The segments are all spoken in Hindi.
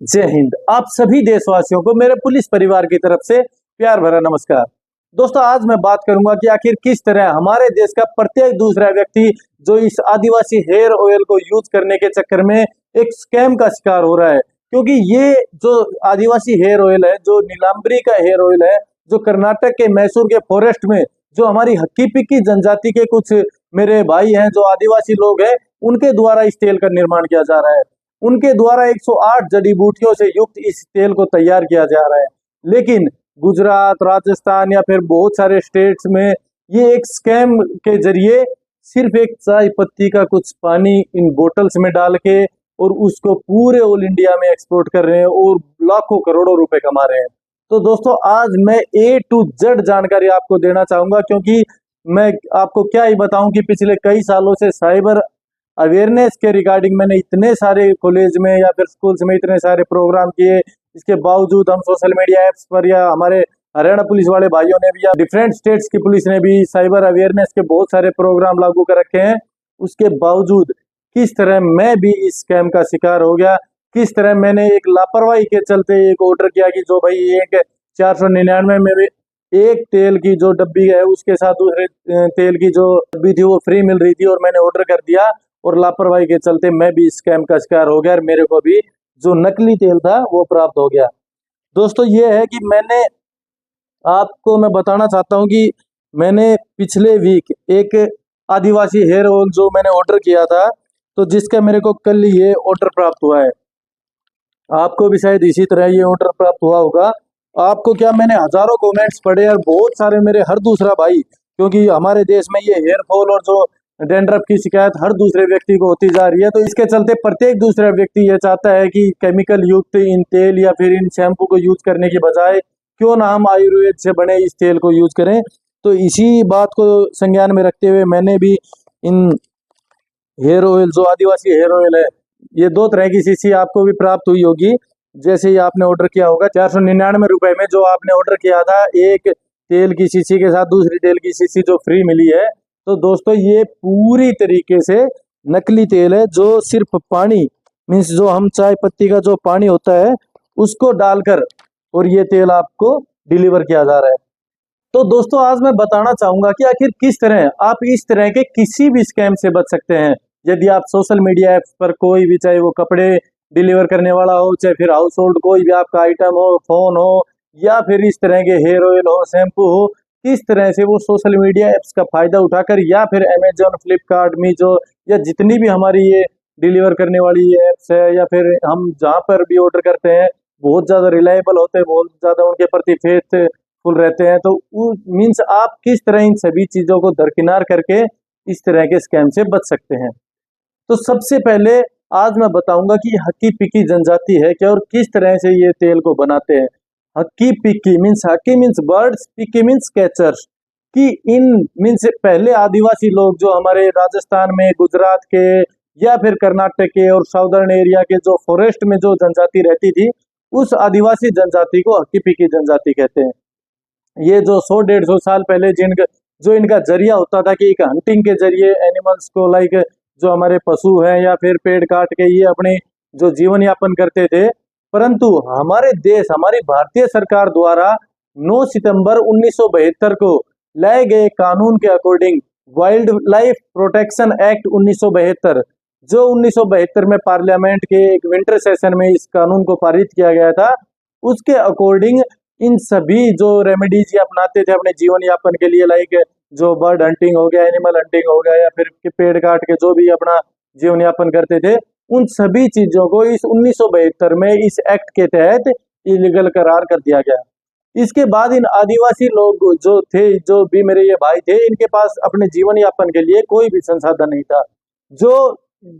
जय हिंद। आप सभी देशवासियों को मेरे पुलिस परिवार की तरफ से प्यार भरा नमस्कार। दोस्तों, आज मैं बात करूंगा कि आखिर किस तरह हमारे देश का प्रत्येक दूसरा व्यक्ति जो इस आदिवासी हेयर ऑयल को यूज करने के चक्कर में एक स्कैम का शिकार हो रहा है। क्योंकि ये जो आदिवासी हेयर ऑयल है, जो नीलांबरी का हेयर ऑयल है, जो कर्नाटक के मैसूर के फॉरेस्ट में जो हमारी हक्की पिक्की जनजाति के कुछ मेरे भाई हैं, जो आदिवासी लोग हैं, उनके द्वारा इस तेल का निर्माण किया जा रहा है। उनके द्वारा 108 जड़ी बूटियों से युक्त इस तेल को तैयार किया जा रहा है। लेकिन गुजरात, राजस्थान या फिर बहुत सारे स्टेट्स में ये एक स्कैम के जरिए सिर्फ एक चाय पत्ती का कुछ पानी इन बोतल्स में डाल के और उसको पूरे ऑल इंडिया में एक्सपोर्ट कर रहे हैं और लाखों करोड़ों रुपए कमा रहे हैं। तो दोस्तों, आज मैं A to Z जानकारी आपको देना चाहूंगा, क्योंकि मैं आपको क्या ही बताऊं कि पिछले कई सालों से साइबर अवेयरनेस के रिगार्डिंग मैंने इतने सारे कॉलेज में या फिर स्कूल्स में इतने सारे प्रोग्राम किए। इसके बावजूद हम सोशल मीडिया ऐप्स पर या हमारे हरियाणा पुलिस वाले भाइयों ने भी या डिफरेंट स्टेट्स की पुलिस ने भी साइबर अवेयरनेस के बहुत सारे प्रोग्राम लागू कर रखे हैं। उसके बावजूद किस तरह मैं भी इस स्कैम का शिकार हो गया, किस तरह मैंने एक लापरवाही के चलते एक ऑर्डर किया कि जो भाई एक 499 में भी एक तेल की जो डब्बी है उसके साथ दूसरे तेल की जो डब्बी थी वो फ्री मिल रही थी, और मैंने ऑर्डर कर दिया और लापरवाही के चलते मैं भी स्कैम का शिकार हो गया और मेरे को भी जो नकली तेल था वो प्राप्त हो गया। दोस्तों, ये है कि मैं बताना चाहता हूँ कि मैंने पिछले वीक एक आदिवासी हेयर ऑयल जो मैंने ऑर्डर किया था, तो जिसका मेरे को कल ये ऑर्डर प्राप्त हुआ है। आपको भी शायद इसी तरह ये ऑर्डर प्राप्त हुआ होगा। आपको क्या, मैंने हजारों कमेंट्स पढ़े और बहुत सारे मेरे हर दूसरा भाई, क्योंकि हमारे देश में ये हेयर फॉल और जो डैंड्रफ की शिकायत हर दूसरे व्यक्ति को होती जा रही है, तो इसके चलते प्रत्येक दूसरा व्यक्ति ये चाहता है कि केमिकल युक्त इन तेल या फिर इन शैम्पू को यूज करने की बजाय क्यों ना हम आयुर्वेद से बने इस तेल को यूज करें। तो इसी बात को संज्ञान में रखते हुए मैंने भी इन हेयर ऑयल, जो आदिवासी हेयर ऑयल है, ये 2 तरह की शीशी आपको भी प्राप्त हुई होगी। जैसे ही आपने ऑर्डर किया होगा 499 रुपए में जो आपने ऑर्डर किया था, एक तेल की शीशी के साथ दूसरी तेल की शीशी जो फ्री मिली है। तो दोस्तों, ये पूरी तरीके से नकली तेल है, जो सिर्फ पानी मीन्स जो हम चाय पत्ती का जो पानी होता है उसको डालकर और ये तेल आपको डिलीवर किया जा रहा है। तो दोस्तों, आज मैं बताना चाहूंगा कि आखिर किस तरह आप इस तरह के किसी भी स्कैम से बच सकते हैं। यदि आप सोशल मीडिया ऐप्स पर कोई भी, चाहे वो कपड़े डिलीवर करने वाला हो, चाहे फिर हाउस होल्ड कोई भी आपका आइटम हो, फोन हो, या फिर इस तरह के हेयर ऑयल हो, शैम्पू हो, किस तरह से वो सोशल मीडिया ऐप्स का फायदा उठाकर या फिर अमेजोन, फ्लिपकार्ट, मीजो या जितनी भी हमारी ये डिलीवर करने वाली ये ऐप्स है, या फिर हम जहाँ पर भी ऑर्डर करते हैं बहुत ज़्यादा रिलायबल होते हैं, बहुत ज़्यादा उनके प्रति फेथफुल रहते हैं। तो मीन्स आप किस तरह इन सभी चीज़ों को दरकिनार करके इस तरह के स्कैम से बच सकते हैं। तो सबसे पहले आज मैं बताऊंगा कि हक्की पिक्की जनजाति है क्या और किस तरह से ये तेल को बनाते हैं। हक्की पिक्की मीन्स बर्ड्स, पिक्की मीन्स कैचर्स। कि इन मीन्स पहले आदिवासी लोग जो हमारे राजस्थान में, गुजरात के या फिर कर्नाटक के और साउदर्न एरिया के जो फॉरेस्ट में जो जनजाति रहती थी, उस आदिवासी जनजाति को हक्की पिक्की जनजाति कहते हैं। ये जो 100-150 साल पहले जो इनका जरिया होता था कि एक हंटिंग के जरिए एनिमल्स को, लाइक जो हमारे पशु हैं या फिर पेड़ काट के ये अपने जो जीवन यापन करते थे। परंतु हमारे देश, हमारी भारतीय सरकार द्वारा 9 सितंबर 1972 को लाए गए कानून के according wild life protection act 1972, जो 1972 में पार्लियामेंट के एक विंटर सेशन में इस कानून को पारित किया गया था, उसके अकॉर्डिंग इन सभी जो रेमेडीज ये अपनाते थे अपने जीवन यापन के लिए, लाइक जो बर्ड हंटिंग हो गया, एनिमल हंटिंग हो गया, या फिर पेड़ काट के जो भी अपना जीवन यापन करते थे, उन सभी चीजों को इस 1972 में इस एक्ट के तहत इलीगल करार कर दिया गया। इसके बाद इन आदिवासी लोग जो थे, जो भी मेरे ये भाई थे, इनके पास अपने जीवन यापन के लिए कोई भी संसाधन नहीं था। जो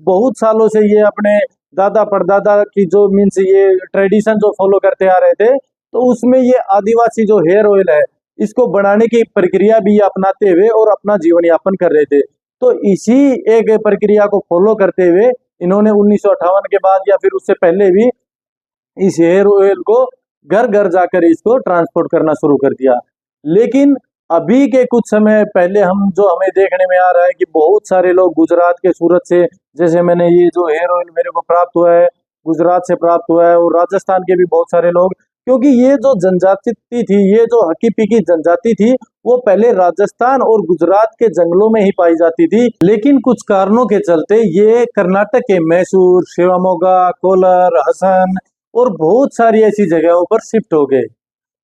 बहुत सालों से ये अपने दादा परदादा की जो मीन्स ये ट्रेडिशन जो फॉलो करते आ रहे थे, तो उसमें ये आदिवासी जो हेयर ऑयल है इसको बनाने की प्रक्रिया भी अपनाते हुए और अपना जीवन यापन कर रहे थे। तो इसी एक प्रक्रिया को फॉलो करते हुए इन्होंने 1958 के बाद या फिर उससे पहले भी इस हेयर ऑयल को घर घर जाकर इसको ट्रांसपोर्ट करना शुरू कर दिया। लेकिन अभी के कुछ समय पहले हमें देखने में आ रहा है कि बहुत सारे लोग गुजरात के सूरत से, जैसे मैंने ये जो हेयर ऑयल मेरे को प्राप्त हुआ है गुजरात से प्राप्त हुआ है और राजस्थान के भी बहुत सारे लोग, क्योंकि ये जो जनजाति थी, ये जो हक्की पिक्की जनजाति थी, वो पहले राजस्थान और गुजरात के जंगलों में ही पाई जाती थी। लेकिन कुछ कारणों के चलते ये कर्नाटक के मैसूर, शिवमोगा, कोलार, हसन और बहुत सारी ऐसी जगहों पर शिफ्ट हो गए।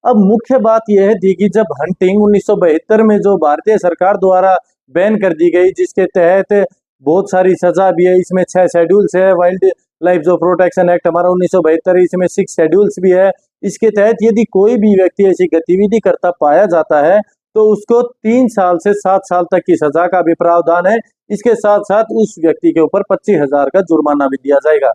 अब मुख्य बात यह थी कि जब हंटिंग 1972 में जो भारतीय सरकार द्वारा बैन कर दी गई, जिसके तहत बहुत सारी सजा भी है, इसमें 6 शेड्यूल्स है, वाइल्ड लाइफ जो प्रोटेक्शन एक्ट हमारा 1972, इसमें 6 शेड्यूल्स भी है। इसके तहत यदि कोई भी व्यक्ति ऐसी गतिविधि करता पाया जाता है तो उसको 3 साल से 7 साल तक की सजा का भी प्रावधान है। इसके साथ साथ उस व्यक्ति के ऊपर 25,000 का जुर्माना भी दिया जाएगा।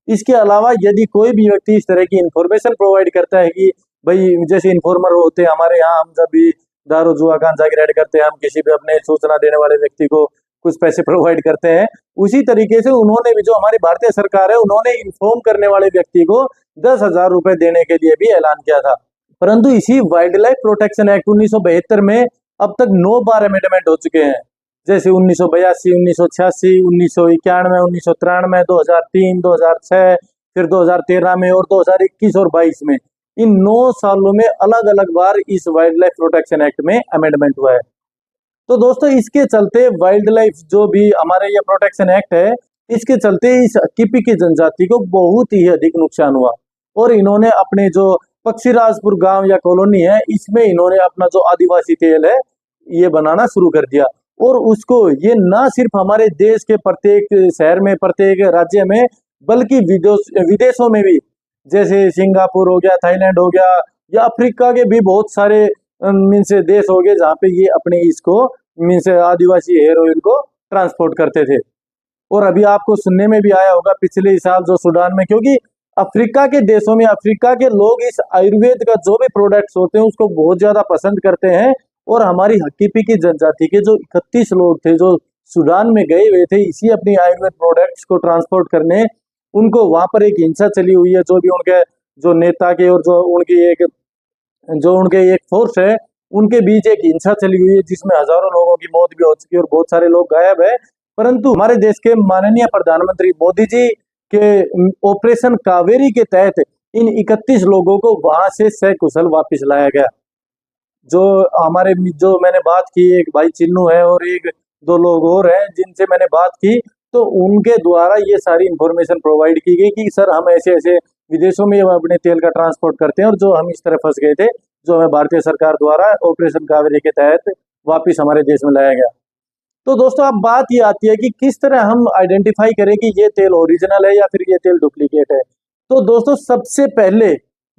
इसके अलावा यदि कोई भी व्यक्ति इस तरह की इंफॉर्मेशन प्रोवाइड करता है कि भाई, जैसे इन्फॉर्मर होते हैं हमारे यहाँ, हम जब भी दारू जुआ गांजा की रेड करते हैं, हम किसी भी अपने सूचना देने वाले व्यक्ति को कुछ पैसे प्रोवाइड करते हैं, उसी तरीके से उन्होंने भी, जो हमारी भारतीय सरकार है, उन्होंने इन्फॉर्म करने वाले व्यक्ति को 10,000 रुपए देने के लिए भी ऐलान किया था। परंतु इसी वाइल्ड लाइफ प्रोटेक्शन एक्ट 1972 में अब तक 9 बार अमेंडमेंट हो चुके हैं, जैसे 1982, 1986, 1991, 1993, 2003, 2006, फिर 2013 में और 2021 और 22 में। इन 9 सालों में अलग अलग बार इस वाइल्ड लाइफ प्रोटेक्शन एक्ट में अमेंडमेंट हुआ है। तो दोस्तों, इसके चलते वाइल्ड लाइफ जो भी हमारे ये प्रोटेक्शन एक्ट है, इसके चलते इस हक्की पिक्की जनजाति को बहुत ही अधिक नुकसान हुआ और इन्होंने अपने जो पक्षीराजपुर गांव या कॉलोनी है, इसमें इन्होंने अपना जो आदिवासी तेल है ये बनाना शुरू कर दिया। और उसको ये ना सिर्फ हमारे देश के प्रत्येक शहर में, प्रत्येक राज्य में, बल्कि विदेशों में भी, जैसे सिंगापुर हो गया, थाईलैंड हो गया, या अफ्रीका के भी बहुत सारे मीन्स देश हो गए जहाँ पे ये अपने इसको मीन्स आदिवासी हेयर ऑयल को ट्रांसपोर्ट करते थे। और अभी आपको सुनने में भी आया होगा पिछले साल जो सूडान में, क्योंकि अफ्रीका के देशों में अफ्रीका के लोग इस आयुर्वेद का जो भी प्रोडक्ट्स होते हैं उसको बहुत ज्यादा पसंद करते हैं। और हमारी हक्की पिक्की जनजाति के जो 31 लोग थे जो सूडान में गए हुए थे इसी अपनी आयुर्वेद प्रोडक्ट्स को ट्रांसपोर्ट करने, उनको वहां पर एक हिंसा चली हुई है। जो भी उनके जो नेता के और जो उनके एक फोर्स है, उनके बीच एक हिंसा चली हुई है, जिसमें हजारों लोगों की मौत भी हो चुकी है और बहुत सारे लोग गायब है। परंतु हमारे देश के माननीय प्रधानमंत्री मोदी जी के ऑपरेशन कावेरी के तहत इन 31 लोगों को वहां से सकुशल वापस लाया गया। जो हमारे जो मैंने बात की, एक भाई चिन्नू है और 1-2 लोग और हैं जिनसे मैंने बात की, तो उनके द्वारा ये सारी इंफॉर्मेशन प्रोवाइड की गई कि सर हम ऐसे ऐसे विदेशों में अपने तेल का ट्रांसपोर्ट करते हैं और जो हम इस तरह फंस गए थे, जो हमें भारतीय सरकार द्वारा ऑपरेशन कावेरी के तहत वापिस हमारे देश में लाया गया। तो दोस्तों, अब बात ये आती है कि किस तरह हम आइडेंटिफाई करें कि ये तेल ओरिजिनल है या फिर ये तेल डुप्लीकेट है। तो दोस्तों, सबसे पहले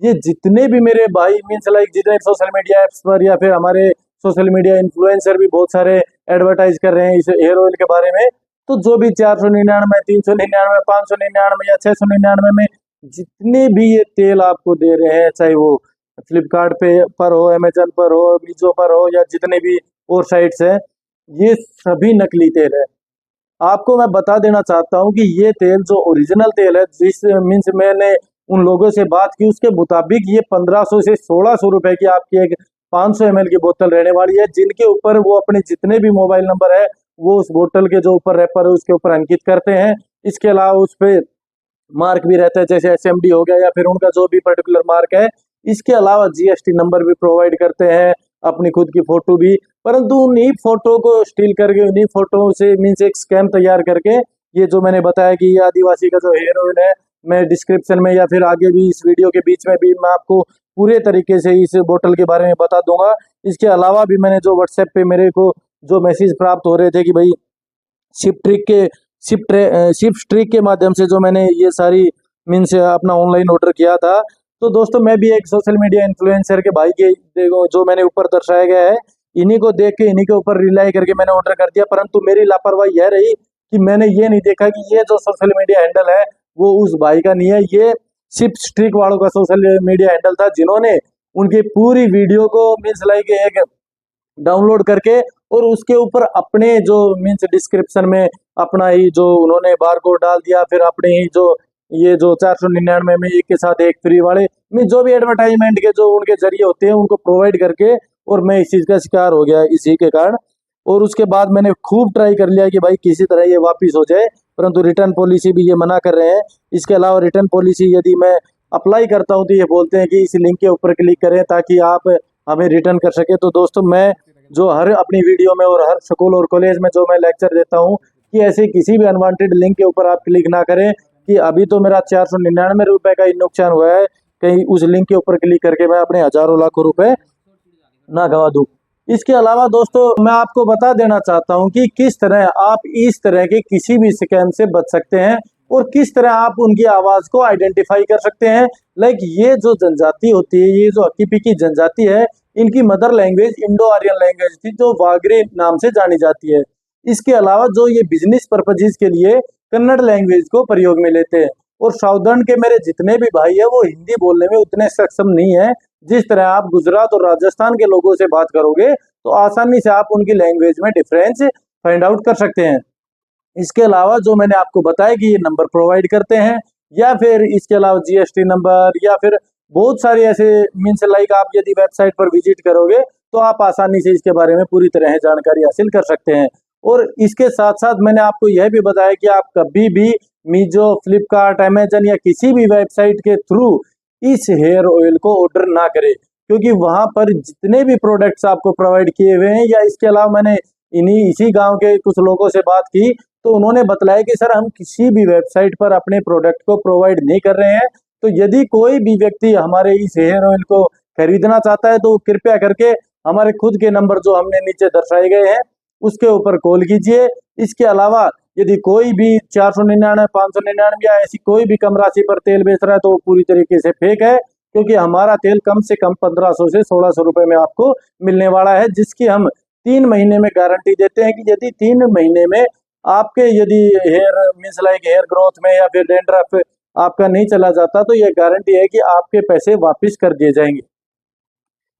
ये जितने भी मेरे भाई मीन्स लाइक जितने सोशल मीडिया एप्स पर या फिर हमारे सोशल मीडिया इन्फ्लुएंसर भी बहुत सारे एडवर्टाइज कर रहे हैं इस हेयर ऑयल के बारे में, तो जो भी 499, 399, 599 या 699 में जितने भी ये तेल आपको दे रहे हैं, चाहे वो फ्लिपकार्ट पर हो, अमेजन पर हो, मीजो पर हो या जितने भी और साइट्स हैं, ये सभी नकली तेल है। आपको मैं बता देना चाहता हूँ कि ये तेल जो ओरिजिनल तेल है, जिस मीन्स मैंने उन लोगों से बात की उसके मुताबिक ये 1500 से 1600 रुपए की आपकी एक 500 ml की बोतल रहने वाली है, जिनके ऊपर वो अपने जितने भी मोबाइल नंबर है वो उस बोतल के जो ऊपर रैपर है उसके ऊपर अंकित करते हैं। इसके अलावा उस पर मार्क भी रहता है, जैसे SMD हो गया या फिर उनका जो भी पर्टिकुलर मार्क है। इसके अलावा GST नंबर भी प्रोवाइड करते हैं, अपनी खुद की फोटो भी। परंतु उन्हीं फोटो को स्टील करके, उन्हीं फोटो से मीन्स एक स्कैम तैयार करके, ये जो मैंने बताया कि ये आदिवासी का जो हेयर ऑयल है, मैं डिस्क्रिप्शन में या फिर आगे भी इस वीडियो के बीच में भी मैं आपको पूरे तरीके से इस बोतल के बारे में बता दूंगा। इसके अलावा भी मैंने जो व्हाट्सएप पे मेरे को जो मैसेज प्राप्त हो रहे थे कि भाई शिप ट्रिक के माध्यम से जो मैंने ये सारी मीन्स अपना ऑनलाइन ऑर्डर किया था, तो दोस्तों मैं भी एक सोशल मीडिया इन्फ्लुएंसर के भाई के देखो जो मैंने ऊपर दर्शाया गया है, इन्हीं को देख के इन्हीं के ऊपर रिलाई करके मैंने ऑर्डर कर दिया। परंतु मेरी लापरवाही यह रही कि मैंने ये नहीं देखा कि ये जो सोशल मीडिया हैंडल है वो उस भाई का नहीं है, ये शिप ट्रिक वालों का सोशल मीडिया हैंडल था, जिन्होंने उनकी पूरी वीडियो को मीन्स लाइक एक डाउनलोड करके और उसके ऊपर अपने जो मीन्स डिस्क्रिप्शन में अपना ही जो उन्होंने बारकोड डाल दिया, फिर अपने ही जो ये जो 499 में एक के साथ एक फ्री वाले में जो भी एडवर्टाइजमेंट के जो उनके जरिए होते हैं उनको प्रोवाइड करके, और मैं इस चीज़ का शिकार हो गया इसी के कारण। और उसके बाद मैंने खूब ट्राई कर लिया कि भाई किसी तरह ये वापिस हो जाए, परंतु रिटर्न पॉलिसी भी ये मना कर रहे हैं। इसके अलावा रिटर्न पॉलिसी यदि मैं अप्लाई करता हूँ तो ये बोलते हैं कि इस लिंक के ऊपर क्लिक करें ताकि आप हमें रिटर्न कर सके। तो दोस्तों, मैं जो हर अपनी वीडियो में और हर स्कूल और कॉलेज में जो मैं लेक्चर देता हूँ कि ऐसे किसी भी अनवांटेड लिंक के ऊपर आप क्लिक ना करें कि अभी तो मेरा 499 रुपये का ही नुकसान हुआ है, कहीं उस लिंक के ऊपर क्लिक करके मैं अपने हजारों लाखों रुपए ना गवा दूं। इसके अलावा दोस्तों, मैं आपको बता देना चाहता हूं कि किस तरह आप इस तरह के किसी भी स्कैम से बच सकते हैं और किस तरह आप उनकी आवाज को आइडेंटिफाई कर सकते हैं। लाइक ये जो जनजाति होती है, ये जो हक्की पिक्की जनजाति है, इनकी mother language Indo Aryan language थी जो वागरे नाम से जानी जाती है। इसके अलावा जो ये बिजनेस पर्पजेज के लिए कन्नड़ लैंग्वेज को प्रयोग में लेते हैं। और साउदर्न के मेरे जितने भी भाई है वो हिंदी बोलने में उतने सक्षम नहीं है। जिस तरह आप गुजरात और राजस्थान के लोगों से बात करोगे तो आसानी से आप उनकी लैंग्वेज में डिफरेंस फाइंड आउट कर सकते हैं। इसके अलावा जो मैंने आपको बताया कि ये नंबर प्रोवाइड करते हैं, या फिर इसके अलावा जीएसटी नंबर, या फिर बहुत सारे ऐसे मीन्स लाइक आप यदि वेबसाइट पर विजिट करोगे तो आप आसानी से इसके बारे में पूरी तरह जानकारी हासिल कर सकते हैं। और इसके साथ साथ मैंने आपको यह भी बताया कि आप कभी भी मीजो, फ्लिपकार्ट, अमेजन या किसी भी वेबसाइट के थ्रू इस हेयर ऑयल को ऑर्डर ना करें, क्योंकि वहां पर जितने भी प्रोडक्ट्स आपको प्रोवाइड किए हुए हैं, या इसके अलावा मैंने इसी गांव के कुछ लोगों से बात की तो उन्होंने बताया कि सर हम किसी भी वेबसाइट पर अपने प्रोडक्ट को प्रोवाइड नहीं कर रहे हैं। तो यदि कोई भी व्यक्ति हमारे इस हेयर ऑयल को खरीदना चाहता है तो कृपया करके हमारे खुद के नंबर जो हमने नीचे दर्शाए गए हैं उसके ऊपर कॉल कीजिए। इसके अलावा यदि कोई भी 499, 599 या ऐसी कोई भी कम राशि पर तेल बेच रहा है तो वो पूरी तरीके से फेक है, क्योंकि हमारा तेल कम से कम 1500 से 1600 रुपए में आपको मिलने वाला है, जिसकी हम 3 महीने में गारंटी देते हैं कि यदि 3 महीने में आपके यदि hair means like hair growth में या फिर डैंड्रफ आपका नहीं चला जाता तो ये गारंटी है कि आपके पैसे वापस कर दिए जाएंगे।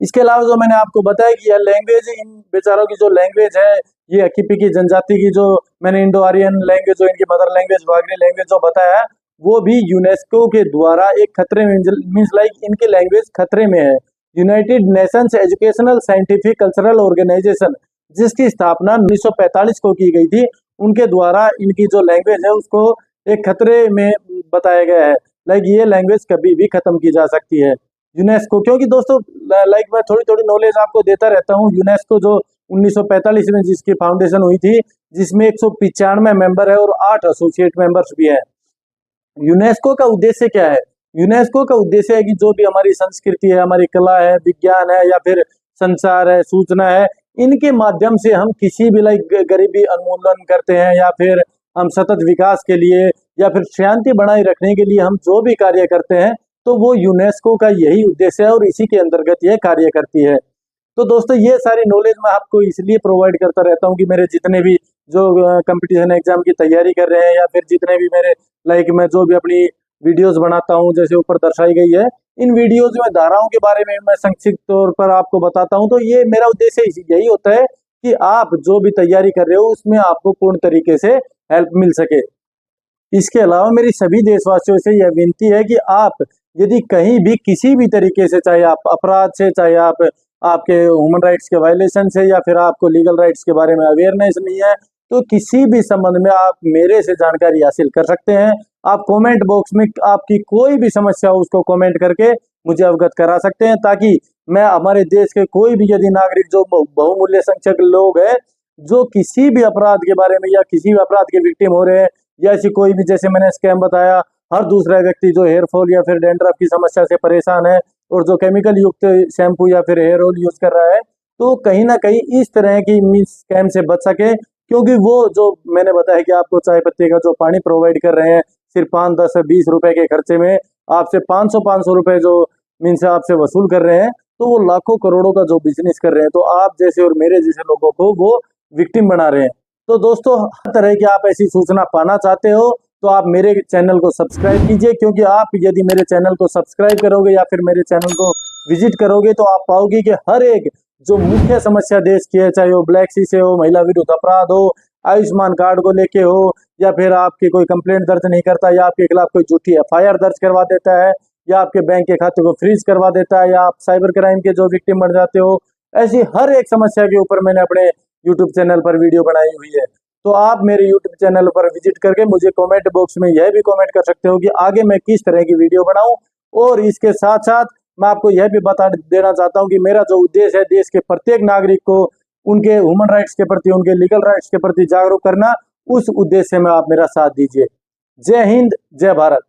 इसके अलावा जो मैंने आपको बताया कि यह लैंग्वेज, इन बेचारों की जो लैंग्वेज है, ये हक्की पिक्की जनजाति की जो मैंने इंडो आर्यन लैंग्वेज जो इनकी मदर लैंग्वेज वागरी लैंग्वेज जो बताया है, वो भी यूनेस्को के द्वारा एक खतरे में मीन्स लाइक इनकी लैंग्वेज खतरे में है। United Nations Educational Scientific Cultural Organisation, जिसकी स्थापना 1945 को की गई थी, उनके द्वारा इनकी जो लैंग्वेज है उसको एक खतरे में बताया गया है। लाइक ये लैंग्वेज कभी भी खत्म की जा सकती है। यूनेस्को, क्योंकि दोस्तों लाइक मैं थोड़ी थोड़ी नॉलेज आपको देता रहता हूँ। यूनेस्को जो 1945 में जिसकी फाउंडेशन हुई थी, जिसमें 195 मेंबर है और 8 एसोसिएट मेंबर्स भी है। यूनेस्को का उद्देश्य क्या है? यूनेस्को का उद्देश्य है कि जो भी हमारी संस्कृति है, हमारी कला है, विज्ञान है या फिर संचार है, सूचना है, इनके माध्यम से हम किसी भी लाइक गरीबी उन्मूलन करते हैं या फिर हम सतत विकास के लिए या फिर शांति बनाए रखने के लिए हम जो भी कार्य करते हैं तो वो यूनेस्को का यही उद्देश्य है और इसी के अंतर्गत यह कार्य करती है। तो दोस्तों, ये सारी नॉलेज मैं आपको इसलिए प्रोवाइड करता रहता हूँ कि मेरे जितने भी जो कंपटीशन एग्जाम की तैयारी कर रहे हैं या फिर जितने भी मेरे लाइक मैं जो भी अपनी वीडियोस बनाता हूँ जैसे ऊपर दर्शाई गई है, इन वीडियोस में धाराओं के बारे में मैं संक्षिप्त तौर पर आपको बताता हूँ। तो ये मेरा उद्देश्य यही होता है कि आप जो भी तैयारी कर रहे हो उसमें आपको पूर्ण तरीके से हेल्प मिल सके। इसके अलावा मेरी सभी देशवासियों से यह विनती है कि आप यदि कहीं भी किसी भी तरीके से, चाहे आप अपराध से, चाहे आप आपके ह्यूमन राइट्स के वायलेशन से या फिर आपको लीगल राइट्स के बारे में अवेयरनेस नहीं है, तो किसी भी संबंध में आप मेरे से जानकारी हासिल कर सकते हैं। आप कमेंट बॉक्स में आपकी कोई भी समस्या हो उसको कमेंट करके मुझे अवगत करा सकते हैं, ताकि मैं हमारे देश के कोई भी यदि नागरिक जो बहुमूल्य संख्यक लोग हैं जो किसी भी अपराध के बारे में या किसी भी अपराध के विक्टिम हो रहे हैं या ऐसी कोई भी, जैसे मैंने स्कैम बताया, हर दूसरा व्यक्ति जो हेयर फॉल या फिर डैंड्रफ की समस्या से परेशान है और जो केमिकल युक्त शैम्पू या फिर हेयर ऑयल यूज कर रहा है, तो कहीं ना कहीं इस तरह की स्कैम से बच सके। क्योंकि वो जो मैंने बताया कि आपको चाय पत्ती का जो पानी प्रोवाइड कर रहे हैं सिर्फ 5, 10, 20 रुपए के खर्चे में आपसे 500 रुपए जो मीन्स आपसे वसूल कर रहे हैं, तो वो लाखों करोड़ों का जो बिजनेस कर रहे हैं, तो आप जैसे और मेरे जैसे लोगों को वो विक्टिम बना रहे हैं। तो दोस्तों, हर तरह की आप ऐसी सूचना पाना चाहते हो तो आप मेरे चैनल को सब्सक्राइब कीजिए, क्योंकि आप यदि मेरे चैनल को सब्सक्राइब करोगे या फिर मेरे चैनल को विजिट करोगे तो आप पाओगे कि हर एक जो मुख्य समस्या देश की है, चाहे वो ब्लैक सी से हो, महिला विरुद्ध अपराध हो, आयुष्मान कार्ड को लेके हो, या फिर आपकी कोई कंप्लेंट दर्ज नहीं करता या आपके खिलाफ कोई झूठी एफआईआर दर्ज करवा देता है या आपके बैंक के खाते को फ्रीज करवा देता है या आप साइबर क्राइम के जो विक्टिम बन जाते हो, ऐसी हर एक समस्या के ऊपर मैंने अपने यूट्यूब चैनल पर वीडियो बनाई हुई है। तो आप मेरे YouTube चैनल पर विजिट करके मुझे कमेंट बॉक्स में यह भी कमेंट कर सकते हो कि आगे मैं किस तरह की वीडियो बनाऊं। और इसके साथ साथ मैं आपको यह भी बता देना चाहता हूं कि मेरा जो उद्देश्य है देश के प्रत्येक नागरिक को उनके ह्यूमन राइट्स के प्रति, उनके लीगल राइट्स के प्रति जागरूक करना, उस उद्देश्य में आप मेरा साथ दीजिए। जय हिंद, जय भारत।